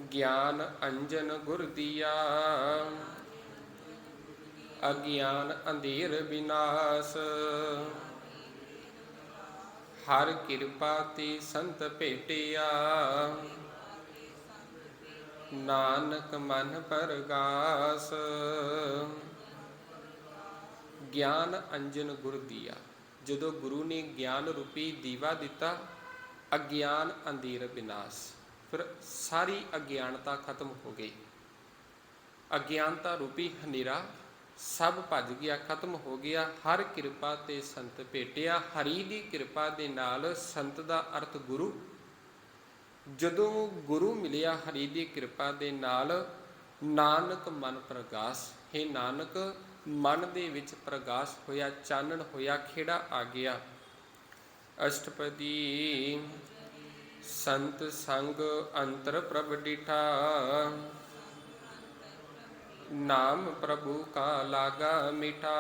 ज्ञान अंजन गुर दिया, अज्ञान अंधेर विनाश। हर कृपा ते संत भेटिया, नानक मन परगास। ਗਿਆਨ ਅੰਜਨ ਗੁਰ ਦੀਆ, ਜਦੋਂ ਗੁਰੂ ਨੇ ਗਿਆਨ ਰੂਪੀ ਦੀਵਾ ਦਿੱਤਾ, ਅਗਿਆਨ ਅੰਧੇਰ ਵਿਨਾਸ਼, ਫਿਰ ਸਾਰੀ ਅਗਿਆਨਤਾ ਖਤਮ ਹੋ ਗਈ। ਅਗਿਆਨਤਾ ਰੂਪੀ ਹਨੇਰਾ ਸਭ ਭੱਜ ਗਿਆ, ਖਤਮ ਹੋ ਗਿਆ। ਹਰ ਕਿਰਪਾ ਤੇ ਸੰਤ ਭੇਟਿਆ, ਹਰੀ ਦੀ ਕਿਰਪਾ ਦੇ ਨਾਲ, ਸੰਤ ਦਾ ਅਰਥ ਗੁਰੂ। ਜਦੋਂ ਗੁਰੂ ਮਿਲਿਆ ਹਰੀ ਦੀ ਕਿਰਪਾ ਦੇ ਨਾਲ, ਨਾਨਕ ਮਨ ਪ੍ਰਗਾਸ, ਹੇ ਨਾਨਕ ਮਨ ਦੇ ਵਿੱਚ ਪ੍ਰਗਾਸ ਹੋਇਆ, ਚਾਨਣ ਹੋਇਆ, ਖੇੜਾ ਆ ਗਿਆ। ਅਸ਼ਟਪਦੀ ਸੰਤ ਸੰਗ ਅੰਤਰ ਪ੍ਰਭ ਡਿਠਾ, ਨਾਮ ਪ੍ਰਭੂ ਕਾ ਲਾਗਾ ਮਿਠਾ।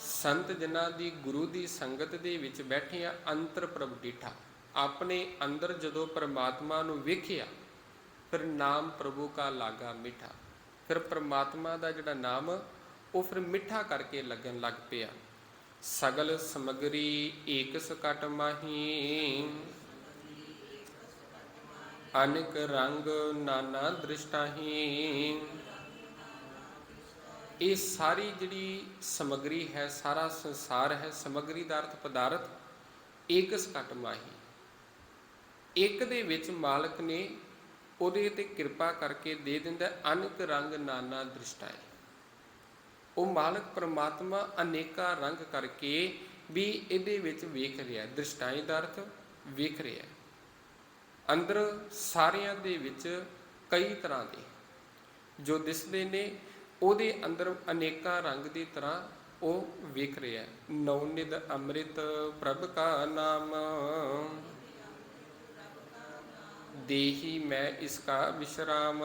ਸੰਤ ਜਨਾਂ ਦੀ ਗੁਰੂ ਦੀ ਸੰਗਤ ਦੇ ਵਿੱਚ ਬੈਠਿਆ, ਅੰਤਰ ਪ੍ਰਭ ਡਿਠਾ, ਆਪਣੇ ਅੰਦਰ ਜਦੋਂ ਪਰਮਾਤਮਾ ਨੂੰ ਵੇਖਿਆ, ਫਿਰ ਨਾਮ ਪ੍ਰਭੂ ਕਾ ਲਾਗਾ ਮਿਠਾ, ਫਿਰ ਪਰਮਾਤਮਾ ਦਾ ਜਿਹੜਾ ਨਾਮ ਉਹ ਫਿਰ ਮਿੱਠਾ ਕਰਕੇ ਲੱਗਣ ਲੱਗ ਪਿਆ। ਸਗਲ ਸਮਗਰੀ ਏਕ ਸਕਟ ਮਾਹੀ, ਅਨੇਕ ਰੰਗ ਨਾਨਾ ਦ੍ਰਿਸ਼ਟਾਹੀ। ਇਹ ਸਾਰੀ ਜਿਹੜੀ ਸਮਗਰੀ ਹੈ, ਸਾਰਾ ਸੰਸਾਰ ਹੈ, ਸਮਗਰੀ ਦਾ ਅਰਥ ਪਦਾਰਥ, ਏਕ ਸਕਟ ਮਾਹੀ, ਇੱਕ ਦੇ ਵਿੱਚ ਮਾਲਕ ਨੇ ਉਹਦੇ 'ਤੇ ਕਿਰਪਾ ਕਰਕੇ ਦੇ ਦਿੰਦਾ। ਅਨੇਕ ਰੰਗ ਨਾਨਾ ਦ੍ਰਿਸ਼ਟਾਏ, ਉਹ ਮਾਲਕ ਪਰਮਾਤਮਾ ਅਨੇਕਾਂ ਰੰਗ ਕਰਕੇ ਵੀ ਇਹਦੇ ਵਿੱਚ ਵੇਖ ਰਿਹਾ। ਦ੍ਰਿਸ਼ਟਾਈ ਦਾ ਅਰਥ ਵੇਖ ਰਿਹਾ, ਅੰਦਰ ਸਾਰਿਆਂ ਦੇ ਵਿੱਚ ਕਈ ਤਰ੍ਹਾਂ ਦੇ ਜੋ ਦਿਸਦੇ ਨੇ, ਉਹਦੇ ਅੰਦਰ ਅਨੇਕਾਂ ਰੰਗ ਦੀ ਤਰ੍ਹਾਂ ਉਹ ਵੇਖ ਰਿਹਾ। ਨੌਨਿਧ ਅੰਮ੍ਰਿਤ ਪ੍ਰਭ ਕਾ ਨਾਮ, ਦੇਹੀ ਮੈਂ ਇਸਕਾ ਵਿਸ਼ਰਾਮ।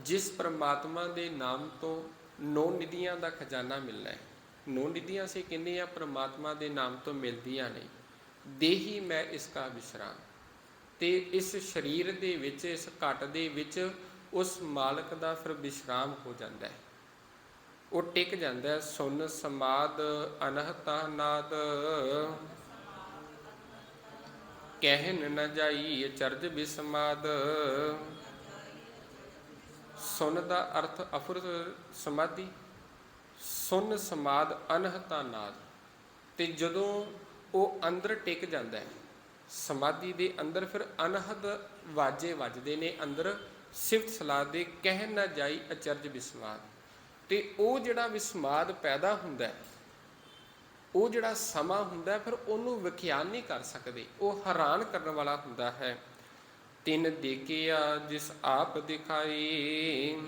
ਜਿਸ ਪਰਮਾਤਮਾ ਦੇ ਨਾਮ ਤੋਂ 9 ਨਿਧੀਆਂ ਦਾ ਖਜ਼ਾਨਾ ਮਿਲਣਾ ਹੈ। 9 ਨਿਧੀਆਂ ਅਸੀਂ ਕਹਿੰਦੇ ਹਾਂ ਪਰਮਾਤਮਾ ਦੇ ਨਾਮ ਤੋਂ ਮਿਲਦੀਆਂ ਨੇ। ਦੇਹੀ ਮੈਂ ਇਸਕਾ ਵਿਸ਼ਰਾਮ, ਤੇ ਇਸ ਸਰੀਰ ਦੇ ਵਿੱਚ, ਇਸ ਘਟ ਦੇ ਵਿੱਚ ਉਸ ਮਾਲਕ ਦਾ ਫਿਰ ਵਿਸ਼ਰਾਮ ਹੋ ਜਾਂਦਾ ਹੈ, ਉਹ ਟਿਕ ਜਾਂਦਾ ਹੈ। ਸੁਨ ਸਮਾਦ ਅਨਹਤਾ ਨਾਦ, ਕਹਿਨ ਨ ਜਾਈ ਅਚਰਜ ਬਿਸਮਾਦ। ਸੁਨ ਦਾ ਅਰਥ ਅਫੁਰਤ ਸਮਾਧੀ, ਸੁਨ ਸਮਾਦ ਅਨਹਤਾ ਨਾਦ, ਤੇ ਜਦੋਂ ਉਹ ਅੰਦਰ ਟਿਕ ਜਾਂਦਾ ਹੈ ਸਮਾਧੀ ਦੇ ਅੰਦਰ, ਫਿਰ ਅਨਹਦ ਵਾਜੇ ਵੱਜਦੇ ਨੇ ਅੰਦਰ ਸਿਫਤ ਸਲਾਹ ਦੇ। ਕਹਿ ਨਾ ਜਾਈ ਅਚਰਜ ਵਿਸਮਾਦ, ਤੇ ਉਹ ਜਿਹੜਾ ਵਿਸਮਾਦ ਪੈਦਾ ਹੁੰਦਾ, ਉਹ ਜਿਹੜਾ ਸਮਾਂ ਹੁੰਦਾ, ਫਿਰ ਉਹਨੂੰ ਵਿਖਿਆਨ ਨਹੀਂ ਕਰ ਸਕਦੇ, ਉਹ ਹੈਰਾਨ ਕਰਨ ਵਾਲਾ ਹੁੰਦਾ ਹੈ। ਤਿਨ ਦੇਖਿਆ ਜਿਸ ਆਪ ਦਿਖਾਈ,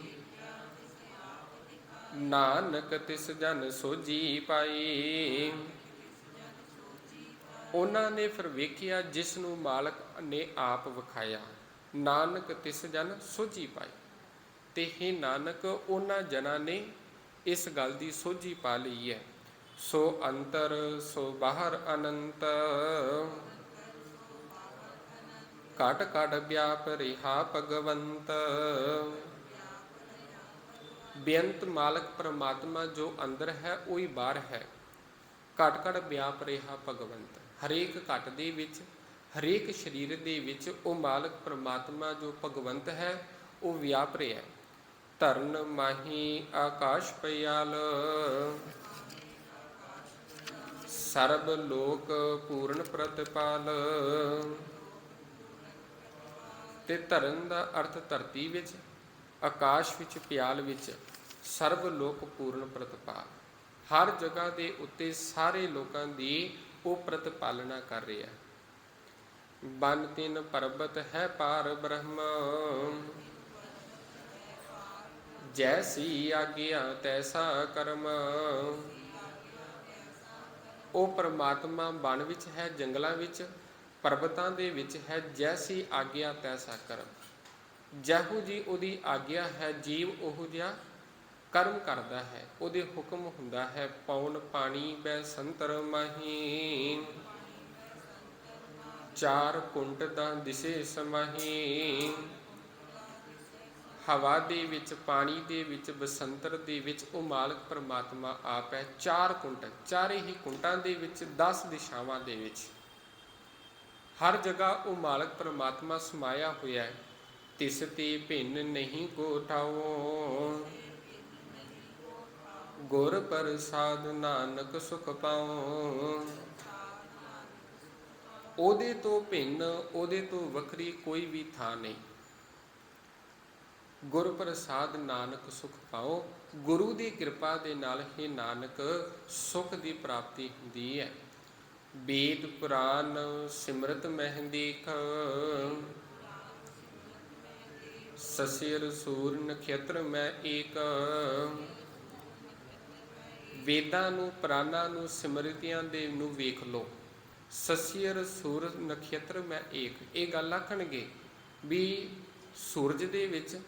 ਨਾਨਕ ਤਿਸ ਜਨ ਸੋਝੀ ਪਾਈ। ਉਹਨਾਂ ਨੇ ਫਿਰ ਵੇਖਿਆ ਜਿਸ ਨੂੰ ਮਾਲਕ ਨੇ ਆਪ ਵਿਖਾਇਆ, ਨਾਨਕ ਤਿਸ ਜਨ ਸੋਝੀ ਪਾਈ। ਤੇ ਹੀ ਨਾਨਕ ਉਹਨਾਂ ਜਨਾਂ ਨੇ ਇਸ ਗੱਲ ਦੀ ਸੋਝੀ ਪਾ ਲਈ ਹੈ। ਸੋ ਅੰਤਰ ਸੋ ਬਾਹਰ ਅਨੰਤ, ਘਟ ਘਟ ਵਿਆਪ ਰਿਹਾ ਭਗਵੰਤ। ਬੇਅੰਤ ਮਾਲਕ ਪਰਮਾਤਮਾ ਜੋ ਅੰਦਰ ਹੈ, ਉਹੀ ਬਾਹਰ ਹੈ। ਘਟ ਘਟ ਵਿਆਪ ਰਿਹਾ ਭਗਵੰਤ, ਹਰੇਕ ਘਟ ਦੇ ਵਿੱਚ, ਹਰੇਕ ਸਰੀਰ ਦੇ ਵਿੱਚ ਉਹ ਮਾਲਕ ਪਰਮਾਤਮਾ ਜੋ ਭਗਵੰਤ ਹੈ, ਉਹ ਵਿਆਪ ਰਿਹਾ। ਧਰਨ ਮਾਹੀ ਆਕਾਸ਼ ਪਿਆਲ, ਸਰਬ ਲੋਕ ਪੂਰਨ ਪ੍ਰਤਿਪਾਲ। ਤੇ ਧਰਨ ਦਾ ਅਰਥ ਧਰਤੀ ਵਿੱਚ, ਆਕਾਸ਼ ਵਿੱਚ, ਪਿਆਲ ਵਿੱਚ, ਸਰਬ ਲੋਕ ਪੂਰਨ ਪ੍ਰਤਿਪਾਲ, ਹਰ ਜਗ੍ਹਾ ਦੇ ਉੱਤੇ ਸਾਰੇ ਲੋਕਾਂ ਦੀ ਉਹ ਪ੍ਰਤਿਪਾਲਨਾ ਕਰ ਰਿਹਾ। ਬਨ ਤਿਨ ਪਰਬਤ ਹੈ ਪਾਰ ਬ੍ਰਹਮ, ਜੈਸੀ ਆਗਿਆ ਤੈਸਾ ਕਰਮ। ਉਹ ਪਰਮਾਤਮਾ ਬਨ ਵਿੱਚ ਹੈ, ਜੰਗਲਾਂ ਵਿੱਚ, ਪਰਬਤਾਂ ਦੇ ਵਿੱਚ ਹੈ। ਜੈਸੀ ਆਗਿਆ ਤੈਸਾ ਕਰਮ, ਜਿਹੋ ਜੀ ਉਹਦੀ ਆਗਿਆ ਹੈ, ਜੀਵ ਉਹੋ ਜਿਹਾ ਕਰਮ ਕਰਦਾ ਹੈ, ਉਹਦੇ ਹੁਕਮ ਹੁੰਦਾ ਹੈ। ਪੌਣ ਪਾਣੀ ਬੈ ਸੰਤਰ ਮਾਹੀ, ਚਾਰ ਕੁੰਟ ਦਾ ਦਿਸੇ ਸਮਾਹੀ। ਹਵਾ ਦੇ ਵਿੱਚ, ਪਾਣੀ ਦੇ ਵਿੱਚ, ਬਸੰਤਰ ਦੇ ਵਿੱਚ ਉਹ ਮਾਲਕ ਪਰਮਾਤਮਾ ਆਪ ਹੈ। ਚਾਰ ਕੁੰਟ, ਚਾਰੇ ਹੀ ਕੁੰਟਾਂ ਦੇ ਵਿੱਚ, 10 ਦਿਸ਼ਾਵਾਂ ਦੇ ਵਿੱਚ, ਹਰ ਜਗ੍ਹਾ ਉਹ ਮਾਲਕ ਪਰਮਾਤਮਾ ਸਮਾਇਆ ਹੋਇਆ ਹੈ। ਤਿਸ ਤੇ ਭਿੰਨ ਨਹੀਂ ਕੋ ਠਾਓ, ਗੁਰ ਪ੍ਰਸਾਦ ਨਾਨਕ ਸੁਖ ਪਾਉ। ਉਹਦੇ ਤੋਂ ਭਿੰਨ, ਉਹਦੇ ਤੋਂ ਵੱਖਰੀ ਕੋਈ ਵੀ ਥਾਂ ਨਹੀਂ। ਗੁਰ ਪ੍ਰਸਾਦ ਨਾਨਕ ਸੁਖ ਪਾਓ। ਗੁਰੂ ਦੀ ਕਿਰਪਾ ਦੇ ਨਾਲ ਹੀ ਨਾਨਕ ਸੁਖ ਦੀ ਪ੍ਰਾਪਤੀ ਹੁੰਦੀ ਹੈ। ਵੇਦ ਪੁਰਾਨ ਸਿਮਰਤ ਮਹਿ ਦੇਖ, ਸਸਿਰ ਸੂਰ ਨਖੇਤਰ ਮੈਂ ਏਕ। ਵੇਦਾਂ ਨੂੰ, ਪੁਰਾਣਾਂ ਨੂੰ, ਸਿਮਰਤੀਆਂ ਦੇ ਨੂੰ ਵੇਖ ਲਓ। ਸਸਿਰ ਸੂਰ ਨਖੇਤਰ ਮੈਂ ਏਕ, ਇਹ ਗੱਲ ਆਖਣਗੇ ਵੀ ਸੂਰਜ ਦੇ ਵਿੱਚ,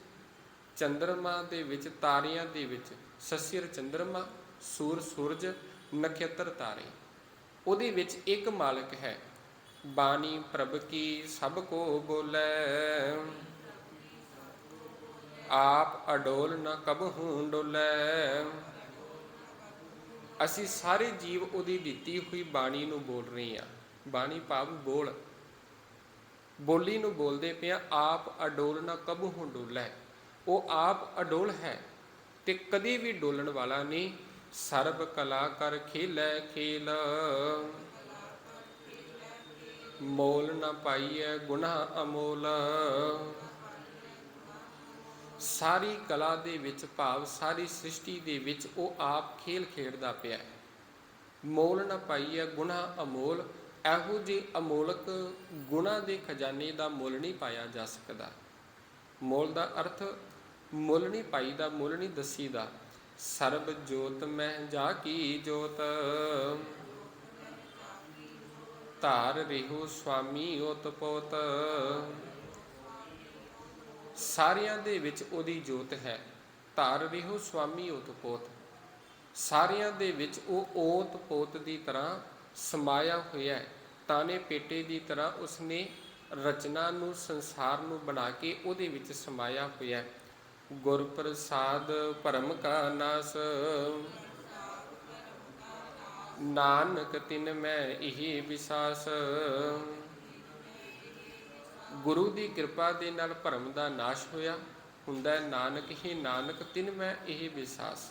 ਚੰਦਰਮਾ ਦੇ ਵਿੱਚ, ਤਾਰਿਆਂ ਦੇ ਵਿੱਚ, ਸਸਿਰ ਚੰਦਰਮਾ, ਸੂਰ ਸੂਰਜ, ਨਖੇਤਰ ਤਾਰੇ, ਉਹਦੇ ਵਿੱਚ ਇੱਕ ਮਾਲਕ ਹੈ। ਬਾਣੀ ਪ੍ਰਭ ਕੀ ਸਭ ਕੋ ਬੋਲੇ, ਆਪ ਅਡੋਲ ਨ ਕਬਹੂ ਡੋਲੇ। ਅਸੀਂ ਸਾਰੇ ਜੀਵ ਉਹਦੀ ਦਿੱਤੀ ਹੋਈ ਬਾਣੀ ਨੂੰ ਬੋਲ ਰਹੇ ਹਾਂ। ਬਾਣੀ ਭਾਵ ਬੋਲ, ਬੋਲੀ ਨੂੰ ਬੋਲਦੇ ਪਏ ਹਾਂ। ਆਪ ਅਡੋਲ ਨ ਕਬਹੂ ਡੋਲੇ, ਉਹ ਆਪ ਅਡੋਲ ਹੈ ਤੇ ਕਦੇ ਵੀ ਡੋਲਣ ਵਾਲਾ ਨਹੀਂ। ਸਰਬ ਕਲਾ ਕਰ ਖੇਲੈ ਖੇਲ, ਮੋਲ ਨ ਪਾਈਐ ਗੁਨਾਹ ਅਮੋਲ। ਸਾਰੀ ਕਲਾ ਦੇ ਵਿੱਚ, ਭਾਵ ਸਾਰੀ ਸ੍ਰਿਸ਼ਟੀ ਦੇ ਵਿੱਚ ਉਹ ਆਪ ਖੇਲ ਖੇਡਦਾ ਪਿਆ। ਮੋਲ ਨ ਪਾਈਐ ਗੁਨਾਹ ਅਮੋਲ। ਇਹੋ ਜਿਹੇ ਅਮੋਲਕ ਗੁਣਾਂ ਦੇ ਖਜ਼ਾਨੇ ਦਾ ਮੁੱਲ ਨਹੀਂ ਪਾਇਆ ਜਾ ਸਕਦਾ। ਮੁੱਲ ਦਾ ਅਰਥ ਮੁੱਲ ਨਹੀਂ ਪਾਈਦਾ, ਮੁੱਲ ਨਹੀਂ ਦੱਸੀਦਾ। ਸਰਬ ਜੋਤ ਮਹਿ ਜਾ ਕੀ ਜੋਤ, ਧਾਰ ਰਿਹੋ ਸੁਆਮੀ ਓਤ ਪੋਤ। ਸਾਰਿਆਂ ਦੇ ਵਿੱਚ ਉਹਦੀ ਜੋਤ ਹੈ। ਧਾਰ ਰਿਹੋ ਸੁਆਮੀ ਓਤ ਪੋਤ। ਸਾਰਿਆਂ ਦੇ ਵਿੱਚ ਉਹ ਓਤ ਪੋਤ ਦੀ ਤਰ੍ਹਾਂ ਸਮਾਇਆ ਹੋਇਆ ਹੈ। ਤਾਨੇ ਪੇਟੇ ਦੀ ਤਰ੍ਹਾਂ ਉਸਨੇ ਰਚਨਾ ਨੂੰ, ਸੰਸਾਰ ਨੂੰ ਬਣਾ ਕੇ ਉਹਦੇ ਵਿੱਚ ਸਮਾਇਆ ਹੋਇਆ ਹੈ। ਗੁਰ ਪ੍ਰਸਾਦ ਭਰਮ ਕਾ ਨਾਸ, ਨਾਨਕ ਤਿਨ ਮੈਂ ਇਹ ਵਿਸਾਸ। ਗੁਰੂ ਦੀ ਕਿਰਪਾ ਦੇ ਨਾਲ ਭਰਮ ਦਾ ਨਾਸ਼ ਹੋਇਆ ਹੁੰਦਾ ਹੈ। ਨਾਨਕ ਹੀ ਨਾਨਕ ਤਿਨ ਮੈਂ ਇਹ ਵਿਸਾਸ।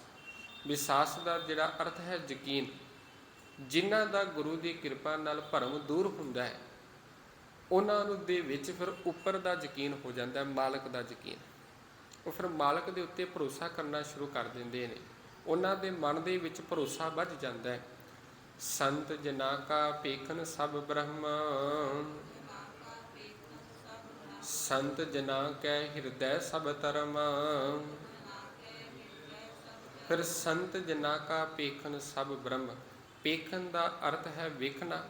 ਵਿਸਾਸ ਦਾ ਜਿਹੜਾ ਅਰਥ ਹੈ ਯਕੀਨ। ਜਿਨ੍ਹਾਂ ਦਾ ਗੁਰੂ ਦੀ ਕਿਰਪਾ ਨਾਲ ਭਰਮ ਦੂਰ ਹੁੰਦਾ ਹੈ, ਉਹਨਾਂ ਨੂੰ ਦੇ ਵਿੱਚ ਫਿਰ ਉੱਪਰ ਦਾ ਯਕੀਨ ਹੋ ਜਾਂਦਾ ਹੈ, ਮਾਲਕ ਦਾ ਯਕੀਨ। ਉਹ ਫਿਰ ਮਾਲਕ ਦੇ ਉੱਤੇ ਭਰੋਸਾ ਕਰਨਾ ਸ਼ੁਰੂ ਕਰ ਦਿੰਦੇ ਨੇ। ਉਹਨਾਂ ਦੇ ਮਨ ਦੇ ਵਿੱਚ ਭਰੋਸਾ ਵੱਧ ਜਾਂਦਾ ਹੈ। ਸੰਤ ਜਨਾ ਕਾ ਪੇਖਨ ਸਭ ਬ੍ਰਹਮ, ਸੰਤ ਜਨਾ ਕੈ ਹਿਰਦੈ ਸਭ ਧਰਮ। ਫਿਰ ਸੰਤ ਜਨਾ ਕਾ ਪੇਖਨ ਸਭ ਬ੍ਰਹਮ। ਪੇਖਨ ਦਾ ਅਰਥ ਹੈ ਵੇਖਣਾ।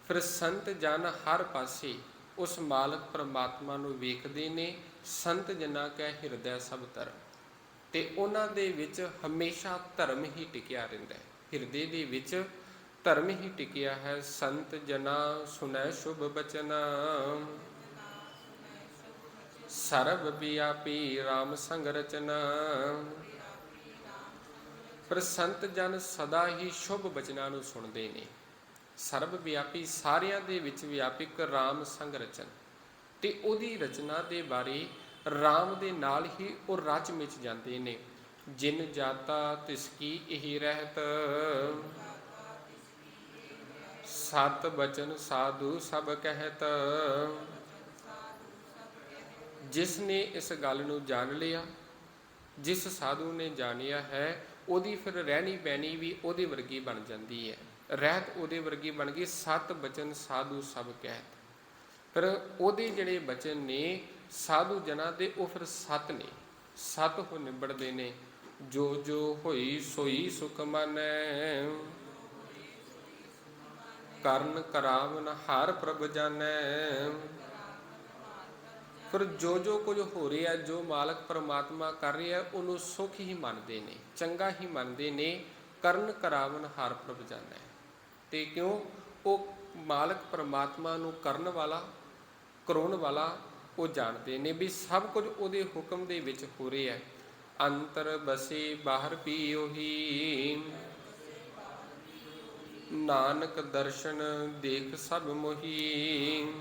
ਫਿਰ ਸੰਤ ਜਨ ਹਰ ਪਾਸੇ ਉਸ ਮਾਲਕ ਪਰਮਾਤਮਾ ਨੂੰ ਵੇਖਦੇ ਨੇ। ਸੰਤ ਜਨਾ ਕੈ ਹਿਰਦੈ ਸਭ ਧਰਮ, ਤੇ ਉਹਨਾਂ ਦੇ ਵਿੱਚ ਹਮੇਸ਼ਾ ਧਰਮ ਹੀ ਟਿਕਿਆ ਰਹਿੰਦਾ ਹੈ। ਹਿਰਦੇ ਦੇ ਵਿੱਚ ਧਰਮ ਹੀ ਟਿਕਿਆ ਹੈ। ਸੰਤ ਜਨਾ ਸੁਨੈ ਸ਼ੁਭ ਬਚਨ, ਸਰਬ ਵਿਆਪੀ RAM ਸੰਗ ਰਚਨ। ਪਰ ਸੰਤ ਜਨ ਸਦਾ ਹੀ ਸ਼ੁਭ ਬਚਨਾਂ ਨੂੰ ਸੁਣਦੇ ਨੇ। ਸਰਬ ਵਿਆਪੀ, ਸਾਰਿਆਂ ਦੇ ਵਿੱਚ ਵਿਆਪਕ RAM ਸੰਗ ਰਚਨ, ਤੇ ਉਹਦੀ ਰਚਨਾ ਦੇ ਬਾਰੇ RAM ਦੇ ਨਾਲ ਹੀ ਉਹ ਰਚ ਮਿਚ ਜਾਂਦੇ ਨੇ। ਜਿਨ ਜਾਤਾ ਤਿਸ ਕੀ ਇਹ ਰਹਿਤ, ਸਤ ਬਚਨ ਸਾਧੂ ਸਭ ਕਹਿਤ। ਜਿਸ ਨੇ ਇਸ ਗੱਲ ਨੂੰ ਜਾਣ ਲਿਆ, ਜਿਸ ਸਾਧੂ ਨੇ ਜਾਣਿਆ ਹੈ, ਉਹਦੀ ਫਿਰ ਰਹਿਣੀ ਬਹਿਣੀ ਵੀ ਉਹਦੇ ਵਰਗੀ ਬਣ ਜਾਂਦੀ ਹੈ। ਰਹਿਤ ਉਹਦੇ ਵਰਗੀ ਬਣ ਗਈ। ਸਤ ਬਚਨ ਸਾਧੂ ਸਭ ਕਹਿਤ। ਫਿਰ ਉਹਦੇ ਜਿਹੜੇ ਬਚਨ ਨੇ ਸਾਧੂ ਜਨਾਂ ਦੇ, ਉਹ ਫਿਰ ਸਤ ਨੇ, ਸਤ ਹੋ ਨਿਬੜਦੇ ਨੇ। ਜੋ ਜੋ ਹੋਈ ਸੋਈ ਸੁਖ ਮਾਨੈ, ਕਰਨ ਕਰਾਵਨ ਹਰ ਪ੍ਰਭ ਜਾਨੈ। ਫਿਰ ਜੋ ਜੋ ਕੁਝ ਹੋ ਰਿਹਾ, ਜੋ ਮਾਲਕ ਪਰਮਾਤਮਾ ਕਰ ਰਿਹਾ, ਉਹਨੂੰ ਸੁੱਖ ਹੀ ਮੰਨਦੇ ਨੇ, ਚੰਗਾ ਹੀ ਮੰਨਦੇ ਨੇ। ਕਰਨ ਕਰਾਵਨ ਹਰ ਪ੍ਰਭ ਜਾਨੈ। ਤੇ ਕਿਉਂ? ਉਹ ਮਾਲਕ ਪਰਮਾਤਮਾ ਨੂੰ ਕਰਨ ਵਾਲਾ, ਕਰਾਉਣ ਵਾਲਾ ਉਹ ਜਾਣਦੇ ਨੇ ਵੀ ਸਭ ਕੁਝ ਉਹਦੇ ਹੁਕਮ ਦੇ ਵਿੱਚ ਹੋ ਰਿਹਾ ਹੈ। ਅੰਤਰ ਬਸੇ ਬਾਹਰ ਵੀ ਉਹੀ, ਨਾਨਕ ਦਰਸ਼ਨ ਦੇਖ ਸਭ ਮੋਹੀ।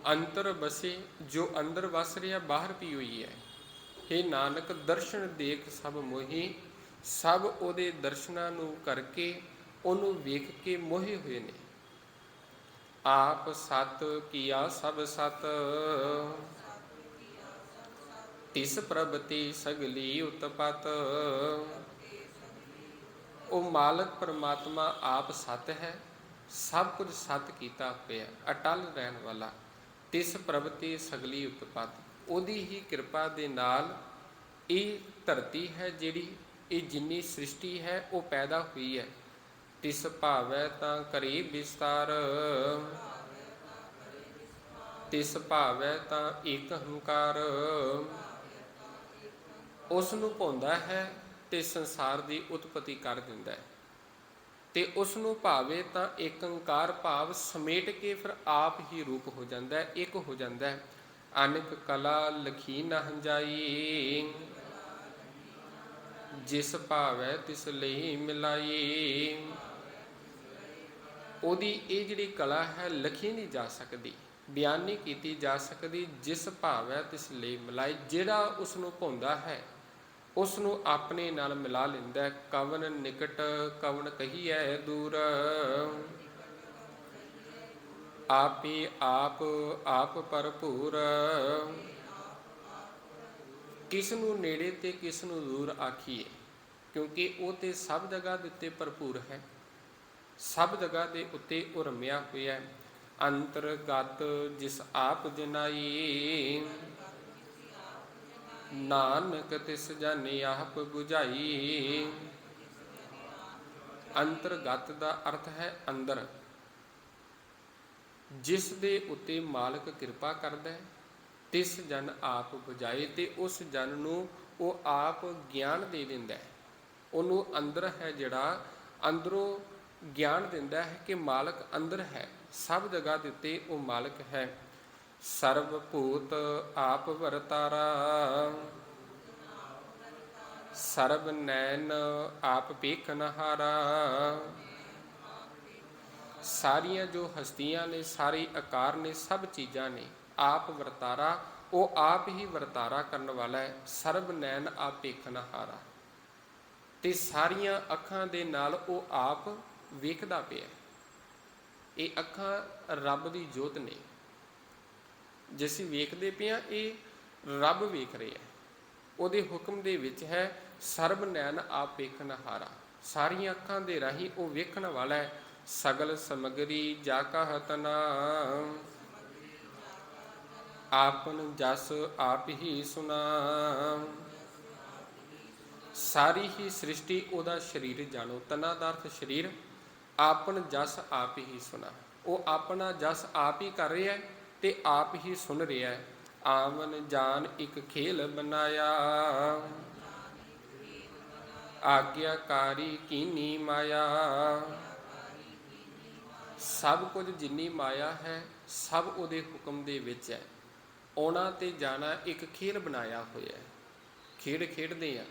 ਅੰਤਰ ਬਸੇ, ਜੋ ਅੰਦਰ ਵਸ ਰਿਹਾ ਬਾਹਰ ਵੀ ਹੋਈ ਹੈ। हे ਨਾਨਕ ਦਰਸ਼ਨ ਦੇਖ ਸਭ ਮੋਹੀ, ਸਭ ਉਹਦੇ ਦਰਸ਼ਨਾਂ ਨੂੰ ਕਰਕੇ ਉਹਨੂੰ ਵੇਖ ਕੇ ਮੋਹੇ ਹੋਏ ਨੇ। ਆਪ ਸਤ ਕੀਆ ਸਭ ਸਤ, ਤਿਸ ਪ੍ਰਭ ਤੇ ਸਗਲੀ ਉਤਪਤ। ਉਹ ਮਾਲਕ ਪਰਮਾਤਮਾ ਆਪ ਸਤ ਹੈ, ਸਭ ਕੁਝ ਸਤ ਕੀਤਾ ਹੋਇਆ, ਅਟਲ ਰਹਿਣ ਵਾਲਾ। ਤਿਸ ਪ੍ਰਭ ਤੇ ਸਗਲੀ ਉਤਪਤ, ਉਹਦੀ ਹੀ ਕਿਰਪਾ ਦੇ ਨਾਲ ਇਹ ਧਰਤੀ ਹੈ ਜਿਹੜੀ, ਇਹ ਜਿੰਨੀ ਸ੍ਰਿਸ਼ਟੀ ਹੈ ਉਹ ਪੈਦਾ ਹੋਈ ਹੈ। ਤਿਸ ਭਾਵੈ ਤਾਂ ਕਰੇ ਵਿਸਤਾਰ, ਤਿਸ ਭਾਵੈ ਤਾਂ ਏਕ ਹੰਕਾਰ। ਉਸ ਨੂੰ ਭਾਉਂਦਾ ਹੈ ਤੇ ਸੰਸਾਰ ਦੀ ਉਤਪਤੀ ਕਰ ਦਿੰਦਾ ਹੈ, ਤੇ ਉਸ ਨੂੰ ਭਾਵੇ ਤਾਂ ਏਕ ਓਂਕਾਰ ਭਾਵ ਸਮੇਟ ਕੇ ਫਿਰ ਆਪ ਹੀ ਰੂਪ ਹੋ ਜਾਂਦਾ ਹੈ, ਇੱਕ ਹੋ ਜਾਂਦਾ ਹੈ। ਅਨੇਕ ਕਲਾ ਲਖੀ ਨਾ ਹੰਜਾਈ, ਜਿਸ ਭਾਵੈ ਤਿਸ ਲਈ ਮਿਲਾਈ। ਉਹਦੀ ਇਹ ਜਿਹੜੀ ਕਲਾ ਹੈ ਲਿਖੀ ਨਹੀਂ ਜਾ ਸਕਦੀ, ਬਿਆਨ ਨਹੀਂ ਕੀਤੀ ਜਾ ਸਕਦੀ। ਜਿਸ ਭਾਵੈ ਤਿਸ ਲਈ ਮਿਲਾਈ, ਜਿਹੜਾ ਉਸ ਨੂੰ ਭਾਉਂਦਾ ਹੈ ਉਸ ਨੂੰ ਆਪਣੇ ਨਾਲ ਮਿਲਾ ਲੈਂਦਾ ਹੈ। ਕਵਨ ਨਿਕਟ ਕਵਨ ਕਹੀਐ ਦੂਰ, ਆਪੇ ਆਪ ਆਪ ਭਰਪੂਰ। ਕਿਸ ਨੂੰ ਨੇੜੇ ਤੇ ਕਿਸ ਨੂੰ ਦੂਰ ਆਖੀਏ, ਕਿਉਂਕਿ ਉਹ ਤੇ ਸਭ ਜਗ੍ਹਾ ਦੇ ਉੱਤੇ ਭਰਪੂਰ ਹੈ, ਸਭ ਜਗ੍ਹਾ ਦੇ ਉੱਤੇ ਉਹ ਰਮਿਆ ਹੋਇਆ ਹੈ। ਅੰਤਰਗਤ ਜਿਸ ਆਪ ਜਨਾਈ, ਨਾਨਕ ਤਿਸ ਜਾਣੇ ਆਪ ਬੁਝਾਈ। ਅੰਤਰਗਤ ਦਾ ਅਰਥ ਹੈ ਅੰਦਰ, ਜਿਸ ਦੇ ਉੱਤੇ ਮਾਲਕ ਕਿਰਪਾ ਕਰਦਾ ਹੈ, ਤਿਸ ਜਨ ਆਪ ਬੁਝਾਏ, ਤੇ ਉਸ ਜਨ ਨੂੰ ਉਹ ਆਪ ਗਿਆਨ ਦੇ ਦਿੰਦਾ ਹੈ। ਉਹਨੂੰ ਅੰਦਰ ਹੈ ਜਿਹੜਾ, ਅੰਦਰੋਂ ਗਿਆਨ ਦਿੰਦਾ ਹੈ ਕਿ ਮਾਲਕ ਅੰਦਰ ਹੈ, ਸਭ ਜਗ੍ਹਾ ਦੇ ਉੱਤੇ ਉਹ ਮਾਲਕ ਹੈ। ਸਰਬ ਭੂਤ ਆਪ ਵਰਤਾਰਾ, ਸਰਬ ਨੈਣ ਆਪ ਵੇਖਨਹਾਰਾ। ਸਾਰੀਆਂ ਜੋ ਹਸਤੀਆਂ ਨੇ, ਸਾਰੇ ਆਕਾਰ ਨੇ, ਸਭ ਚੀਜ਼ਾਂ ਨੇ, ਆਪ ਵਰਤਾਰਾ, ਉਹ ਆਪ ਹੀ ਵਰਤਾਰਾ ਕਰਨ ਵਾਲਾ ਹੈ। ਸਰਬ ਨੈਣ ਆਪ ਵੇਖਨਹਾਰਾ, ਤੇ ਸਾਰੀਆਂ ਅੱਖਾਂ ਦੇ ਨਾਲ ਉਹ ਆਪ ਵੇਖਦਾ ਪਿਆ। ਇਹ ਅੱਖਾਂ ਰੱਬ ਦੀ ਜੋਤ ਨੇ, ਜੇ ਅਸੀਂ ਵੇਖਦੇ ਪਏ ਹਾਂ ਇਹ ਰੱਬ ਵੇਖ ਰਿਹਾ, ਉਹਦੇ ਹੁਕਮ ਦੇ ਵਿੱਚ ਹੈ। ਸਰਬ ਨੈਣ ਆਪ ਵੇਖਨਹਾਰਾ, ਸਾਰੀਆਂ ਅੱਖਾਂ ਦੇ ਰਾਹੀਂ ਉਹ ਵੇਖਣ ਵਾਲਾ ਹੈ। ਸਗਲ ਸਮਗਰੀ ਜਾ ਕਹਤ ਨਾਮ, ਆਪਨ ਜਸ ਆਪ ਹੀ ਸੁਨਾ। ਸਾਰੀ ਹੀ ਸ੍ਰਿਸ਼ਟੀ ਉਹਦਾ ਸਰੀਰ ਜਾਣੋ, ਤਨਾ ਦਾ ਅਰਥ ਸਰੀਰ। ਆਪਨ ਜਸ ਆਪ ਹੀ ਸੁਣਾ, ਉਹ ਆਪਣਾ ਜਸ ਆਪ ਹੀ ਕਰ ਰਿਹਾ ਤੇ ਆਪ ਹੀ ਸੁਣ ਰਿਹਾ ਹੈ। ਆਵਨ ਜਾਨ ਇੱਕ ਖੇਲ ਬਣਾਇਆ, ਆਗਿਆਕਾਰੀ ਕੀਨੀ ਮਾਇਆ। ਸਭ ਕੁਝ ਜਿੰਨੀ ਮਾਇਆ ਹੈ ਸਭ ਉਹਦੇ ਹੁਕਮ ਦੇ ਵਿੱਚ ਹੈ। ਆਉਣਾ ਤੇ ਜਾਣਾ ਇੱਕ ਖੇਲ ਬਣਾਇਆ ਹੋਇਆ ਹੈ। ਖੇਡ ਖੇਡਦੇ ਆ,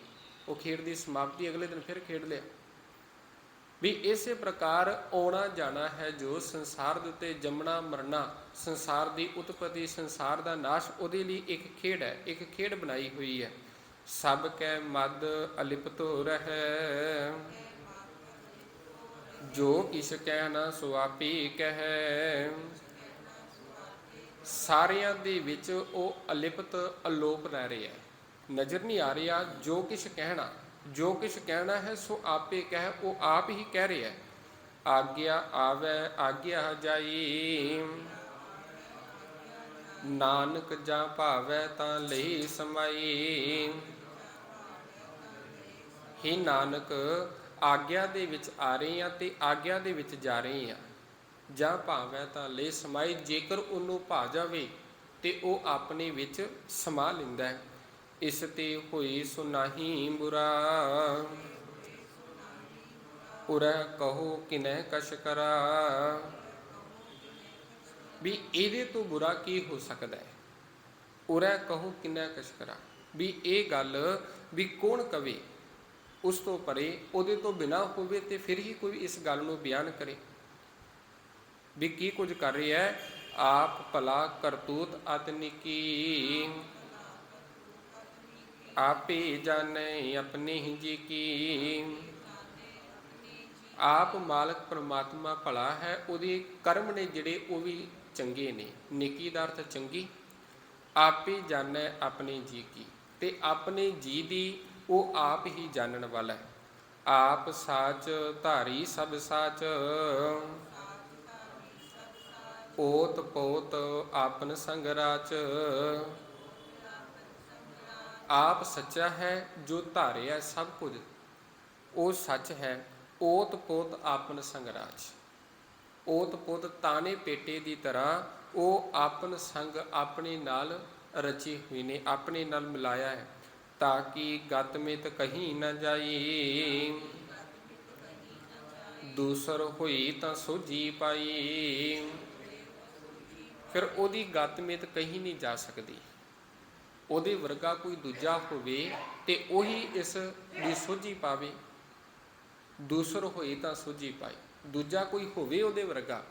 ਉਹ ਖੇਡ ਦੀ ਸਮਾਪਤੀ ਅਗਲੇ ਦਿਨ ਫਿਰ ਖੇਡ ਲਿਆ। ਵੀ ਇਸੇ ਪ੍ਰਕਾਰ ਆਉਣਾ ਜਾਣਾ ਹੈ ਜੋ ਸੰਸਾਰ ਦੇ ਉੱਤੇ, ਜੰਮਣਾ ਮਰਨਾ, ਸੰਸਾਰ ਦੀ ਉਤਪਤੀ, ਸੰਸਾਰ ਦਾ ਨਾਸ਼, ਉਹਦੇ ਲਈ ਇੱਕ ਖੇਡ ਹੈ, ਇੱਕ ਖੇਡ ਬਣਾਈ ਹੋਈ ਹੈ। ਸਭ ਕੈ ਮਦ ਅਲਿਪਤੋ ਰਹੈ, ਜੋ ਕਿਛ ਕਹਿ ਨਾ ਸੋ ਆਪੇ ਕਹੈ। ਸਾਰਿਆਂ ਦੇ ਵਿੱਚ ਉਹ ਅਲਿਪਤ, ਅਲੋਪ ਰਹਿ ਰਿਹਾ, ਨਜ਼ਰ ਨਹੀਂ ਆ ਰਿਹਾ। ਜੋ ਕਿਛ ਕਹਿਣਾ, ਜੋ ਕਿਛ ਕਹਿਣਾ ਹੈ ਸੋ ਆਪੇ ਕਹਿ, ਉਹ ਆਪ ਹੀ ਕਹਿ ਰਿਹਾ। ਆਗਿਆ ਆਵੈ ਆਗਿਆ ਜਾਈ, ਨਾਨਕ ਜਾਂ ਭਾਵੈ ਤਾਂ ਲਈ ਸਮਾਈ। हे ਨਾਨਕ, ਆਗਿਆ ਦੇ ਵਿੱਚ ਆ ਰਹੇ ਹਾਂ ਤੇ ਆਗਿਆ ਦੇ ਵਿੱਚ ਜਾ ਰਹੇ ਹਾਂ। ਜਾਂ ਭਾਵੈ ਤਾਂ ਲੈ ਸਮਾਈ, ਜੇਕਰ ਉਹਨੂੰ ਭਾ ਜਾਵੇ ਤੇ ਉਹ ਆਪਣੇ ਵਿੱਚ ਸਮਾ ਲੈਂਦਾ ਹੈ। ਇਸ ਤੇ ਹੋਈ ਸੋ ਨਾਹੀ ਬੁਰਾ, ਉਰੈ ਕਹੋ ਕਿਨੈ ਕਛ ਕਰਾ। ਵੀ ਇਹਦੇ ਤੋਂ ਬੁਰਾ ਕੀ ਹੋ ਸਕਦਾ ਹੈ। ਉਰੈ ਕਹੋ ਕਿਨੈ ਕਛ ਕਰਾ, ਵੀ ਇਹ ਗੱਲ ਵੀ ਕੌਣ ਕਵੇ, ਉਸ ਤੋਂ ਪਰੇ ਉਹਦੇ ਤੋਂ ਬਿਨਾਂ ਹੋਵੇ ਤੇ ਫਿਰ ਹੀ ਕੋਈ ਇਸ ਗੱਲ ਨੂੰ ਬਿਆਨ ਕਰੇ। ਵੀ ਕੀ ਕੁਝ ਕਰ ਰਿਹਾ ਹੈ। ਆਪ ਭਲਾ ਕਰਤੂਤ ਅਤਨਿਕੀ, ਆਪੇ ਜਾਣੈ ਆਪਣੀ ਹੀ ਜੀ ਕੀ। ਆਪ ਮਾਲਕ ਪਰਮਾਤਮਾ ਭਲਾ ਹੈ, ਉਹਦੇ ਕਰਮ ਨੇ ਜਿਹੜੇ ਉਹ ਵੀ ਚੰਗੇ ਨੇ। ਨੇਕੀ ਦਾ ਅਰਥ ਚੰਗੀ। ਆਪੇ ਜਾਣੈ ਆਪਣੇ ਜੀ ਕੀ, ਤੇ ਆਪਣੇ ਜੀ ਦੀ ਉਹ ਆਪ ਹੀ ਜਾਣਨ ਵਾਲਾ ਹੈ। ਆਪ ਸਾਚ ਧਾਰੀ ਸਭ ਸਾਚ, ਓਤ ਪੋਤ ਆਪਨ ਸੰਗ ਰਾਚ। ਆਪ ਸੱਚਾ ਹੈ, ਜੋ ਧਾਰਿਆ ਸਭ ਕੁਝ ਉਹ ਸੱਚ ਹੈ। ਓਤ ਪੋਤ ਆਪਨ ਸੰਗ ਰਾਚ, ਓਤ ਪੋਤ ਤਾਨੇ ਪੇਟੇ ਦੀ ਤਰ੍ਹਾਂ ਉਹ ਆਪਨ ਸੰਗ ਆਪਣੇ ਨਾਲ ਰਚੇ ਹੋਏ ਨੇ, ਆਪਣੇ ਨਾਲ ਮਿਲਾਇਆ ਹੈ। ਤਾਂ ਕਿ ਗਤ ਮਿਤ ਕਹੀਂ ਨਾ ਜਾਈ, ਦੂਸਰ ਹੋਈ ਤਾਂ ਸੋਝੀ ਪਾਈ। ਫਿਰ ਉਹਦੀ ਗਤ ਮਿਤ ਕਹੀਂ ਨਹੀਂ ਜਾ ਸਕਦੀ। ਉਹਦੇ ਵਰਗਾ ਕੋਈ ਦੂਜਾ ਹੋਵੇ ਤੇ ਉਹੀ ਇਸ ਦੀ ਸੋਝੀ ਪਾਵੇ। ਦੂਸਰ ਹੋਈ ਤਾਂ ਸੋਝੀ ਪਾਈ, ਦੂਜਾ ਕੋਈ ਹੋਵੇ ਉਹਦੇ ਵਰਗਾ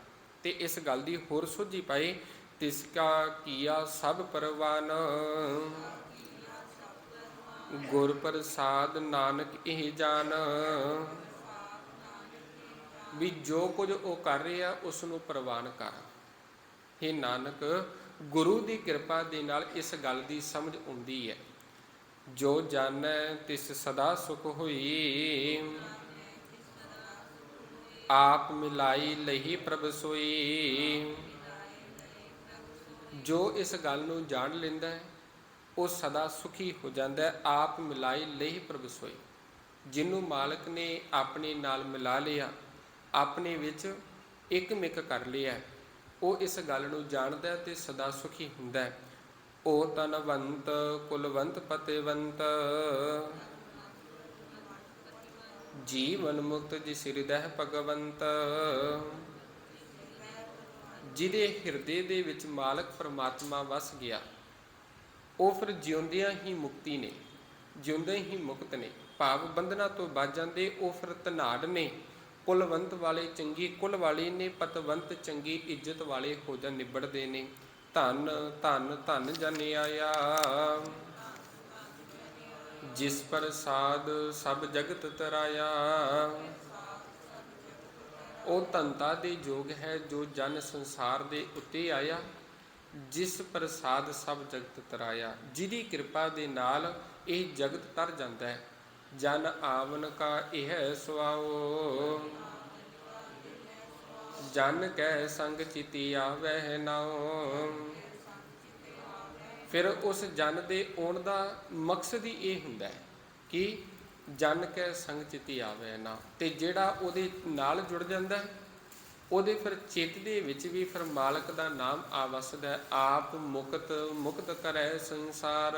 ਤੇ ਇਸ ਗੱਲ ਦੀ ਹੋਰ ਸੋਝੀ ਪਾਏ। ਤਿਸ ਕਾ ਕੀਆ ਸਭ ਪਰਵਾਨ, ਗੁਰ ਪ੍ਰਸਾਦ ਨਾਨਕ ਇਹ ਜਾਨ। ਵੀ ਜੋ ਕੁਝ ਉਹ ਕਰ ਰਿਹਾ ਉਸ ਨੂੰ ਪ੍ਰਵਾਨ ਕਰ। ਹੇ ਨਾਨਕ, ਗੁਰੂ ਦੀ ਕਿਰਪਾ ਦੇ ਨਾਲ ਇਸ ਗੱਲ ਦੀ ਸਮਝ ਆਉਂਦੀ ਹੈ। ਜੋ ਜਾਣੈ ਤਿਸ ਸਦਾ ਸੁਖ ਹੋਈ, ਆਪ ਮਿਲਾਈ ਲਹੀ ਪ੍ਰਭ ਸੋਈ। ਜੋ ਇਸ ਗੱਲ ਨੂੰ ਜਾਣ ਲੈਂਦਾ ਹੈ ਉਹ ਸਦਾ ਸੁਖੀ ਹੋ ਜਾਂਦਾ ਹੈ। ਆਪ ਮਿਲਾਈ ਲਹੀ ਪ੍ਰਭ ਸੋਈ, ਜਿਹਨੂੰ ਮਾਲਕ ਨੇ ਆਪਣੇ ਨਾਲ ਮਿਲਾ ਲਿਆ, ਆਪਣੇ ਵਿੱਚ ਇੱਕ ਮਿਕ ਕਰ ਲਿਆ, ਉਹ ਇਸ ਗੱਲ ਨੂੰ ਜਾਣਦਾ ਤੇ ਸਦਾ ਸੁਖੀ ਹੁੰਦਾ ਹੈ। ਉਹ ਧਨਵੰਤ ਕੁਲਵੰਤ ਪਤਿਵੰਤ, ਜੀਵਨ ਮੁਕਤ ਜਿਸ ਹਿਰਦੈ ਭਗਵੰਤ। ਜਿਹਦੇ ਹਿਰਦੇ ਦੇ ਵਿੱਚ ਮਾਲਕ ਪਰਮਾਤਮਾ ਵਸ ਗਿਆ, ਉਹ ਫਿਰ ਜਿਉਂਦਿਆਂ ਹੀ ਮੁਕਤੀ ਨੇ, ਜਿਉਂਦੇ ਹੀ ਮੁਕਤ ਨੇ। ਭਾਵ ਬੰਧਨਾਂ ਤੋਂ ਬਚ ਜਾਂਦੇ। ਉਹ ਫਿਰ ਧਨਾੜ ਨੇ, ਕੁਲਵੰਤ ਵਾਲੇ ਚੰਗੀ ਕੁਲ ਵਾਲੇ ਨੇ, ਪਤਵੰਤ ਚੰਗੀ ਇੱਜ਼ਤ ਵਾਲੇ ਹੋ ਜਾਂ ਨਿਬੜਦੇ ਨੇ। ਧਨ ਧਨ ਧਨ ਜਨ ਆਇਆ, ਜਿਸ ਪ੍ਰਸਾਦ ਸਭ ਜਗਤ ਤਰਾਇਆ। ਉਹ ਧਨਤਾ ਦੇ ਯੋਗ ਹੈ ਜੋ ਜਨ ਸੰਸਾਰ ਦੇ ਉੱਤੇ ਆਇਆ, ਜਿਸ ਪ੍ਰਸਾਦ ਸਭ ਜਗਤ ਤਰਾਇਆ। ਜਿਹਦੀ ਕਿਰਪਾ ਦੇ ਨਾਲ ਇਹ ਜਗਤ ਤਰ ਜਾਂਦਾ ਹੈ। ਜਨ ਆਵਨ ਕਾ ਇਹ ਸੁਆਓ, ਜਨ ਕੈ ਸੰਗ ਚਿਤੀ ਆਵਹਿ ਨਾਉ। ਫਿਰ ਉਸ ਜਨ ਦੇ ਆਉਣ ਦਾ ਮਕਸਦ ਹੀ ਇਹ ਹੁੰਦਾ ਹੈ ਕਿ ਜਨ ਕੈ ਸੰਗ ਚਿਤੀ ਆਵੈ ਨਾ। ਤੇ ਜਿਹੜਾ ਉਹਦੇ ਨਾਲ ਜੁੜ ਜਾਂਦਾ ਉਹਦੇ ਫਿਰ ਚਿੱਤ ਦੇ ਵਿੱਚ ਵੀ ਫਿਰ ਮਾਲਕ ਦਾ ਨਾਮ ਆ ਵਸਦਾ। ਆਪ ਮੁਕਤ ਮੁਕਤ ਕਰੈ ਸੰਸਾਰ,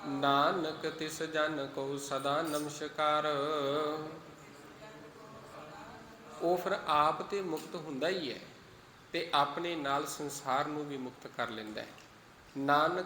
ਨਾਨਕ ਤਿਸ ਜਨ ਕੋ ਸਦਾ ਨਮਸਕਾਰ। ਉਹ ਫਿਰ ਆਪ ਤੇ ਮੁਕਤ ਹੁੰਦਾ ਹੀ ਹੈ ਤੇ ਆਪਣੇ ਨਾਲ ਸੰਸਾਰ ਨੂੰ ਵੀ ਮੁਕਤ ਕਰ ਲੈਂਦਾ ਹੈ। ਨਾਨਕ